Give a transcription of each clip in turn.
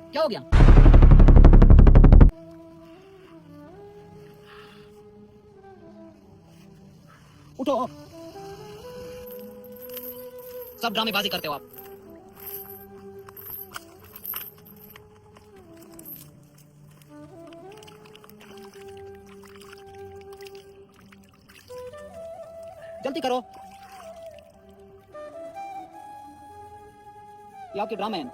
क्या हो गया? उठो। सब ड्रामेबाजी करते हो आप। जल्दी करो, ये आपके ड्रामे हैं।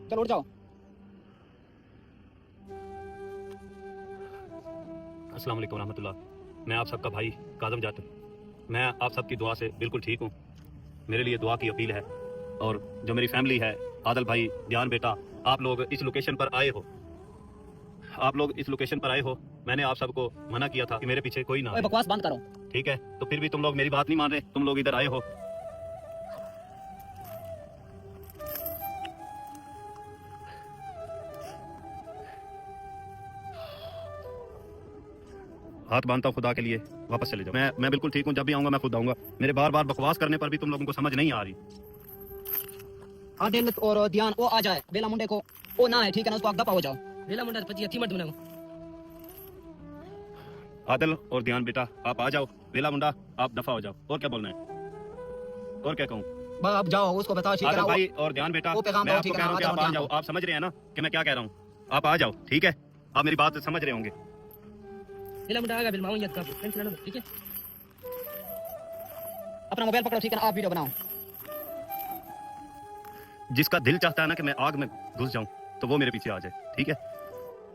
चलो उठ जाओ। अस्सलाम वालेकुम रहमतुल्लाह। मैं आप सबका भाई काज़म जाट। मैं आप सबकी दुआ से बिल्कुल ठीक हूँ। मेरे लिए दुआ की अपील है। और जो मेरी फैमिली है, आदल भाई, ध्यान बेटा, आप लोग इस लोकेशन पर आए हो। आप लोग इस लोकेशन पर आए हो। मैंने आप सबको मना किया था कि मेरे पीछे कोई ना ओए आए। बकवास बंद करो। ठीक है, तो फिर भी तुम लोग मेरी बात नहीं मान रहे। तुम लोग इधर आए हो। हाथ बांधता हूँ खुदा के लिए, वापस चले जाओ। मैं बिल्कुल ठीक हूँ। जब भी आऊंगा मैं खुद आऊंगा। मेरे बार बार बकवास करने पर भी तुम लोगों को समझ नहीं आ रही। आदिल और ध्यान वो आ जाए, बेला मुंडे को वो ना है, ठीक है ना, उसको आप दफा हो जाओ। वेला मुंडा पची अथी मत बनाओ। आदल और ध्यान बेटा आप आ जाओ। वेला मुंडा आप दफा हो जाओ। और क्या बोलना है? और क्या कहूँ? बस आप जाओ, उसको बताओ, ठीक है आदल ना। भाई और ध्यान बेटा, वो पैगाम मैं दो, आपको ठीक कह है रहा हूँ कि ना, आप आ जाओ। आप समझ रहे हैं ना कि मैं क्या कह रहा हूँ? आप आ जाओ, ठीक है? आप मेरी बात समझ रहे होंगे। वेला मुंडा आगा बिल माऊं यत का टेंशन ना लो, ठीक है? अपना मोबाइल पकड़ो, ठीक है ना, आप वीडियो बनाओ। जिसका दिल चाहता है ना कि मैं आग में घुस जाऊं, तो वो मेरे पीछे आ जाए, ठीक है?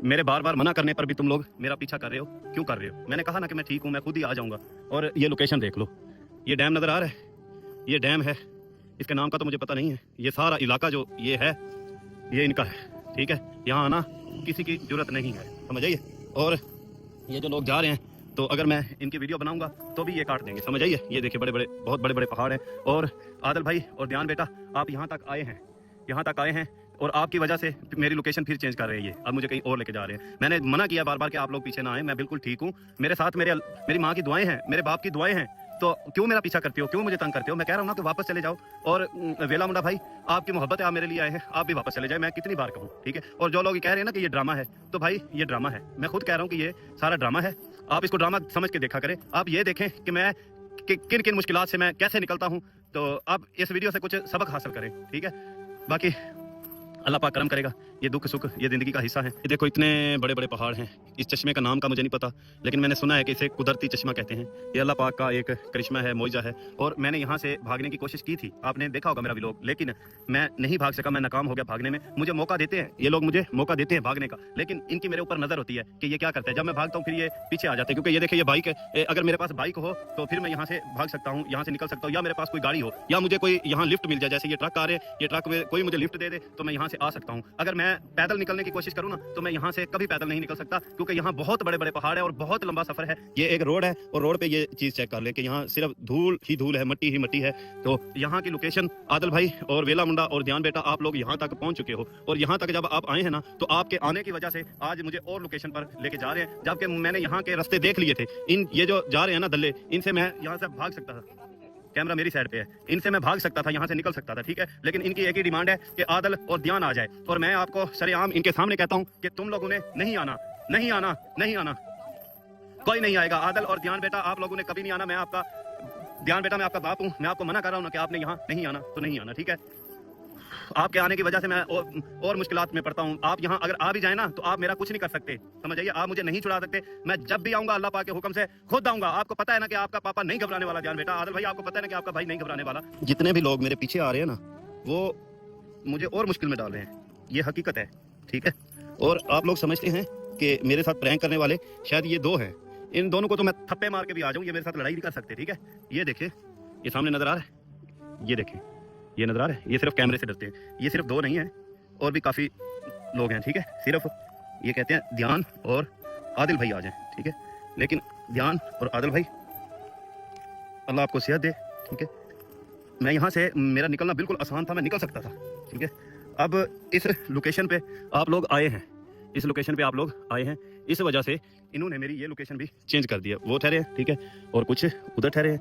मेरे बार बार मना करने पर भी तुम लोग मेरा पीछा कर रहे हो। क्यों कर रहे हो? मैंने कहा ना कि मैं ठीक हूं, मैं खुद ही आ जाऊंगा। और ये लोकेशन देख लो, ये डैम नजर आ रहा है। ये डैम है, इसके नाम का तो मुझे पता नहीं है। ये सारा इलाका जो ये है, ये इनका है, ठीक है? यहाँ आना किसी की जरूरत नहीं है, समझ आइए? और ये जो लोग जा रहे हैं, तो अगर मैं इनकी वीडियो बनाऊंगा तो भी ये काट देंगे, समझ आइए? ये देखिए बड़े बड़े, बहुत बड़े बड़े पहाड़ हैं। और आदल भाई और ध्यान बेटा, आप यहाँ तक आए हैं, यहाँ तक आए हैं, और आपकी वजह से मेरी लोकेशन फिर चेंज कर रही है। अब मुझे कहीं और लेके जा रहे हैं। मैंने मना किया बार बार कि आप लोग पीछे ना आए। मैं बिल्कुल ठीक हूँ। मेरे साथ मेरी माँ की दुआएं हैं, मेरे बाप की दुआएं हैं। तो क्यों मेरा पीछा करते हो? क्यों मुझे तंग करते हो? मैं कह रहा हूँ ना कि वापस चले जाओ। और वेला मुंडा भाई, आपकी मोहब्बत है, आप मेरे लिए आए हैं, आप भी वापस चले जाए। मैं कितनी बार कहूँ, ठीक है? और जो लोग ये कह रहे हैं ना कि ये ड्रामा है, तो भाई ये ड्रामा है। मैं खुद कह रहा हूँ कि ये सारा ड्रामा है। आप इसको ड्रामा समझ के देखा करें। आप ये देखें कि मैं किन किन मुश्किलात से मैं कैसे निकलता हूँ। तो आप इस वीडियो से कुछ सबक हासिल करें, ठीक है? बाकी अल्लाह पाक करम करेगा। ये दुख सुख ये ज़िंदगी का हिस्सा है। ये देखो इतने बड़े बड़े पहाड़ हैं। इस चश्मे का नाम का मुझे नहीं पता, लेकिन मैंने सुना है कि इसे कुदरती चश्मा कहते हैं। ये अल्लाह पाक का एक करिश्मा है, मौइज़ा है। और मैंने यहाँ से भागने की कोशिश की थी, आपने देखा होगा मेरा व्लॉग, लेकिन मैं नहीं भाग सका। मैं नाकाम हो गया भागने में। मुझे मौका देते हैं ये लोग, मुझे मौका देते हैं भागने का, लेकिन इनकी मेरे ऊपर नज़र होती है कि ये क्या करता है। जब मैं भागता हूँ फिर ये पीछे आ जाते हैं, क्योंकि ये देखिए ये बाइक है। अगर मेरे पास बाइक हो तो फिर मैं यहाँ से भाग सकता हूँ, यहाँ से निकल सकता हूँ, या मेरे पास कोई गाड़ी हो, या मुझे कोई यहाँ लिफ्ट मिल जाए। जैसे ये ट्रक आ रहे हैं, ये ट्रक में कोई मुझे लिफ्ट दे दे तो मैं यहाँ से आ सकता हूँ। अगर मैं पैदल निकलने की कोशिश करूँ ना, तो मैं यहाँ से कभी पैदल नहीं निकल सकता, क्योंकि यहाँ बहुत बड़े बड़े पहाड़ है और बहुत लंबा सफर है। ये एक रोड है और रोड पे ये चीज चेक कर ले कि यहाँ सिर्फ धूल ही धूल है, मट्टी ही मट्टी है। तो यहाँ की लोकेशन, आदल भाई और वेला मुंडा और ध्यान बेटा, आप लोग यहाँ तक पहुंच चुके हो। और यहाँ तक जब आप आए हैं ना, तो आपके आने की वजह से आज मुझे और लोकेशन पर लेके जा रहे हैं, जबकि मैंने यहाँ के रास्ते देख लिए थे। ये जो जा रहे हैं ना दल्ले, इनसे मैं यहाँ से भाग सकता था। कैमरा मेरी साइड पे है, इनसे मैं भाग सकता था, यहाँ से निकल सकता था, ठीक है? लेकिन इनकी एक ही डिमांड है कि आदल और ध्यान आ जाए। और मैं आपको सरेआम इनके सामने कहता हूँ कि तुम लोगों ने नहीं आना, नहीं आना, नहीं आना। कोई नहीं आएगा। आदल और ध्यान बेटा, आप लोगों ने कभी नहीं आना। मैं आपका ध्यान बेटा, मैं आपका बाप हूँ। मैं आपको मना कर रहा हूँ ना कि आपने यहाँ नहीं आना, तो नहीं आना, ठीक है? आपके आने की वजह से मैं और मुश्किलात में पड़ता हूँ। आप यहाँ अगर आ भी जाए ना, तो आप मेरा कुछ नहीं कर सकते, समझ आइए? आप मुझे नहीं छुड़ा सकते। मैं जब भी आऊंगा अल्लाह पाक के हुक्म से खुद आऊंगा। आपको पता है ना कि आपका पापा नहीं घबराने वाला। ध्यान बेटा, आदल भाई, आपको पता है ना कि आपका भाई नहीं घबराने वाला। जितने भी लोग मेरे पीछे आ रहे हैं ना, वो मुझे और मुश्किल में डाल रहे हैं। ये हकीकत है, ठीक है? और आप लोग समझते हैं कि मेरे साथ प्रैंक करने वाले शायद ये दो हैं। इन दोनों को तो मैं थप्पे मार के भी आ जाऊं, ये मेरे साथ लड़ाई नहीं कर सकते, ठीक है? ये देखिए, ये सामने नजर आ रहा है, ये देखिए, ये नजर आ रहा है। ये सिर्फ कैमरे से डरते हैं। ये सिर्फ दो नहीं है, और भी काफ़ी लोग हैं, ठीक है? सिर्फ ये कहते हैं ध्यान और आदिल भाई आ जाएं, ठीक है? लेकिन ध्यान और आदिल भाई, अल्लाह आपको सेहत दे, ठीक है? मैं यहाँ से, मेरा निकलना बिल्कुल आसान था, मैं निकल सकता था, ठीक है? अब इस लोकेशन पे आप लोग आए हैं, इस लोकेशन पे आप लोग आए हैं, इस वजह से इन्होंने मेरी ये लोकेशन भी चेंज कर दी है। वो ठहरे हैं, ठीक है, और कुछ उधर ठहरे हैं,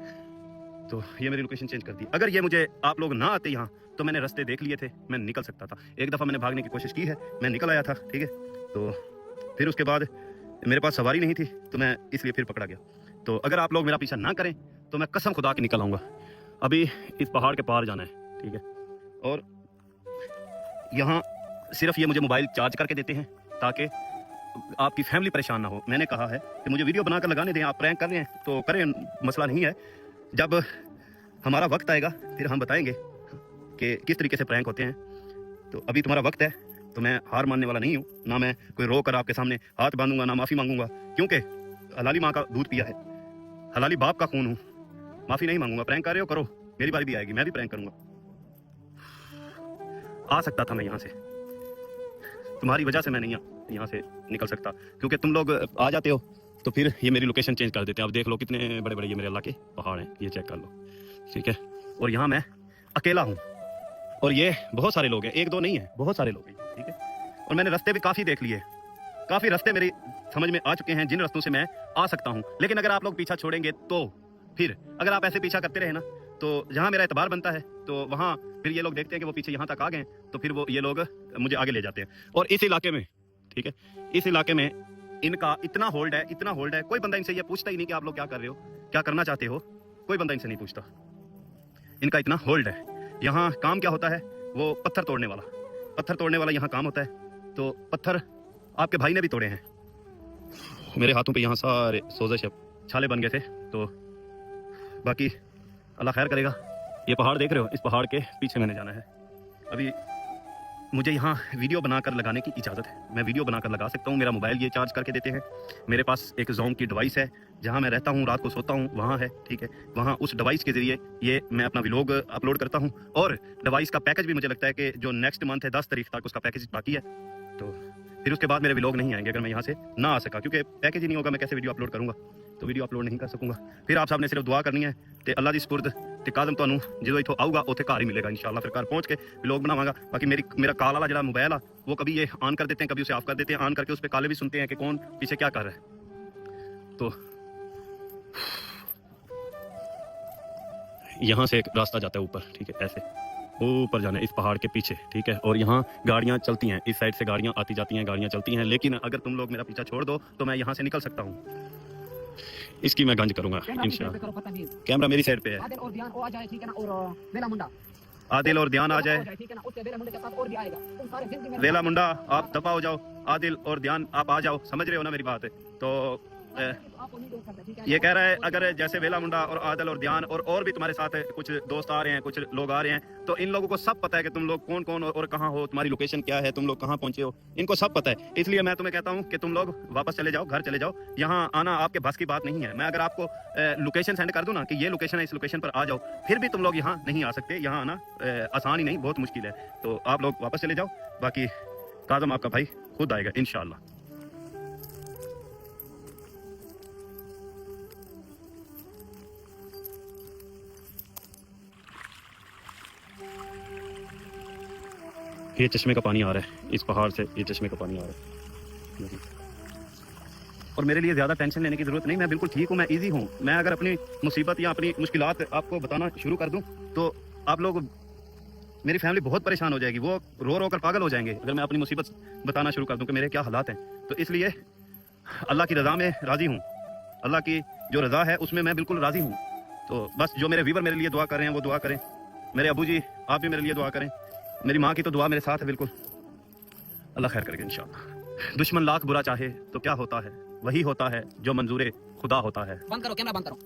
तो ये मेरी लोकेशन चेंज कर दी। अगर ये मुझे आप लोग ना आते यहाँ तो मैंने रास्ते देख लिए थे, मैं निकल सकता था। एक दफ़ा मैंने भागने की कोशिश की है, मैं निकल आया था, ठीक है। तो फिर उसके बाद मेरे पास सवारी नहीं थी, तो मैं इसलिए फिर पकड़ा गया। तो अगर आप लोग मेरा पीछा ना करें तो मैं कसम खुदा के निकल आऊँगा। अभी इस पहाड़ के पार जाना है, ठीक है, और यहाँ सिर्फ ये मुझे मोबाइल चार्ज करके देते हैं ताकि आपकी फैमिली परेशान ना हो। मैंने कहा है कि मुझे वीडियो बनाकर लगाने दें, आप प्रैंक कर रहे हैं तो करें, मसला नहीं है। जब हमारा वक्त आएगा फिर हम बताएंगे कि किस तरीके से प्रैंक होते हैं। तो अभी तुम्हारा वक्त है, तो मैं हार मानने वाला नहीं हूँ। ना मैं कोई रो कर आपके सामने हाथ बांधूंगा, ना माफ़ी मांगूंगा, क्योंकि हलाली माँ का दूध पिया है, हलाली बाप का खून हूँ। माफ़ी नहीं मांगूंगा। प्रैंक कर रहे हो करो, मेरी बारी भी आएगी, मैं भी प्रैंक करूंगा। आ सकता था मैं यहाँ से, तुम्हारी वजह से मैं नहीं यहाँ से निकल सकता, क्योंकि तुम लोग आ जाते हो तो फिर ये मेरी लोकेशन चेंज कर देते हैं। अब देख लो कितने बड़े बड़े ये मेरे अल्लाह के पहाड़ हैं, ये चेक कर लो, ठीक है। और यहाँ मैं अकेला हूँ और ये बहुत सारे लोग हैं, एक दो नहीं है, बहुत सारे लोग हैं, ठीक है। और मैंने रास्ते भी काफ़ी देख लिए, काफ़ी रास्ते मेरी समझ में आ चुके हैं जिन रास्तों से मैं आ सकता हूँ। लेकिन अगर आप लोग पीछा छोड़ेंगे तो फिर अगर आप ऐसे पीछा करते रहे ना, तो जहाँ मेरा एतबार बनता है तो वहाँ फिर ये लोग देखते हैं कि वो पीछे यहाँ तक आ गए, तो फिर वो ये लोग मुझे आगे ले जाते हैं। और इस इलाके में, ठीक है, इस इलाके में इनका इतना होल्ड है, इतना होल्ड है, कोई बंदा इनसे ये पूछता ही नहीं कि आप लोग क्या कर रहे हो, क्या करना चाहते हो, कोई बंदा इनसे नहीं पूछता। इनका इतना होल्ड है। यहाँ काम क्या होता है, वो पत्थर तोड़ने वाला, पत्थर तोड़ने वाला यहाँ काम होता है। तो पत्थर आपके भाई ने भी तोड़े हैं, मेरे हाथों पे यहाँ सारे सोज़श छाले बन गए थे। तो बाकी अल्लाह खैर करेगा। ये पहाड़ देख रहे हो, इस पहाड़ के पीछे मैंने जाना है। अभी मुझे यहाँ वीडियो बनाकर लगाने की इजाज़त है, मैं वीडियो बनाकर लगा सकता हूँ। मेरा मोबाइल ये चार्ज करके देते हैं, मेरे पास एक ज़ोम की डिवाइस है, जहाँ मैं रहता हूँ, रात को सोता हूँ वहाँ है, ठीक है। वहाँ उस डिवाइस के ज़रिए ये मैं अपना व्लॉग अपलोड करता हूँ। और डिवाइस का पैकेज भी मुझे लगता है कि जो नेक्स्ट मंथ है 10 तारीख तक उसका पैकेज बाकी है। तो फिर उसके बाद मेरे व्लॉग नहीं आएंगे अगर मैं यहाँ से ना आ सका, क्योंकि पैकेज ही नहीं होगा, मैं कैसे वीडियो अपलोड करूँगा, तो वीडियो अपलोड नहीं कर सकूँगा। फिर आप सबने सिर्फ दुआ करनी है कि अल्लाह दी सुपुर्द ते कादम ਤੁਹਾਨੂੰ ਜਦੋਂ ਇੱਥੋਂ ਆਊਗਾ ਉੱਥੇ ਘਰ ਹੀ ਮਿਲੇਗਾ इंशाल्लाह। फिर घर पहुँच के व्लॉग बनावांगा। बाकी मेरा कॉल वाला जो मोबाइल है वो कभी ये ऑन कर देते हैं, कभी उसे ऑफ कर देते हैं। ऑन करके उस पर कॉलें भी सुनते हैं कि कौन पीछे क्या कर रहा है। तो यहाँ से एक रास्ता जाता है ऊपर, ठीक है, ऐसे ऊपर जाना है इस पहाड़ के पीछे, ठीक है। और यहाँ गाड़ियाँ चलती हैं, इस साइड से गाड़ियाँ आती जाती हैं, गाड़ियाँ चलती हैं। लेकिन अगर तुम लोग मेरा पीछा छोड़ दो तो मैं यहाँ से निकल सकता हूँ। इसकी मैं गंज करूंगा इंशाल्लाह। कैमरा मेरी साइड पे है। आदिल और ध्यान वो आ जाए, ठीक है ना, और वेला मुंडा, आदिल और ध्यान आ जाए, ठीक है ना, उससे वेला मुंडे के साथ और भी आएगा। तुम सारे जिंदगी में वेला मुंडा आप दफा हो जाओ, आदिल और ध्यान आप आ जाओ, समझ रहे हो ना मेरी बात है। तो आपको नहीं रोक सकता, ठीक है। ये कह रहा है अगर जैसे वेला मुंडा और आदिल और ध्यान और भी तुम्हारे साथ कुछ दोस्त आ रहे हैं, कुछ लोग आ रहे हैं, तो इन लोगों को सब पता है कि तुम लोग कौन कौन और कहाँ हो, तुम्हारी लोकेशन क्या है, तुम लोग कहाँ पहुंचे हो, इनको सब पता है। इसलिए मैं तुम्हें कहता हूँ कि तुम लोग वापस चले जाओ, घर चले जाओ। यहाँ आना आपके बस की बात नहीं है। मैं अगर आपको लोकेशन सेंड कर दूँ ना कि ये लोकेशन है, इस लोकेशन पर आ जाओ, फिर भी तुम लोग यहाँ नहीं आ सकते। यहाँ आना आसान ही नहीं, बहुत मुश्किल है। तो आप लोग वापस चले जाओ, बाकी काज़म आपका भाई खुद आएगा इंशाल्लाह। ये चश्मे का पानी आ रहा है, इस पहाड़ से ये चश्मे का पानी आ रहा है। और मेरे लिए ज़्यादा टेंशन लेने की ज़रूरत नहीं, मैं बिल्कुल ठीक हूँ, मैं इजी हूँ। मैं अगर अपनी मुसीबत या अपनी मुश्किलात आपको बताना शुरू कर दूँ तो आप लोग, मेरी फैमिली बहुत परेशान हो जाएगी, वो रो रो कर पागल हो जाएंगे अगर मैं अपनी मुसीबत बताना शुरू कर दूँ कि मेरे क्या हालात हैं। तो इसलिए अल्लाह की रज़ा में राज़ी हूँ, अल्लाह की जो रज़ा है उसमें मैं बिल्कुल राज़ी हूँ। तो बस जो मेरे व्यूवर मेरे लिए दुआ कर रहे हैं वो दुआ करें। मेरे अबू जी आप भी मेरे लिए दुआ करें, मेरी माँ की तो दुआ मेरे साथ है बिल्कुल। अल्लाह खैर करेगा इंशाल्लाह। दुश्मन लाख बुरा चाहे तो क्या होता है, वही होता है जो मंजूरे खुदा होता है। बंद करो कैमरा, बंद करो।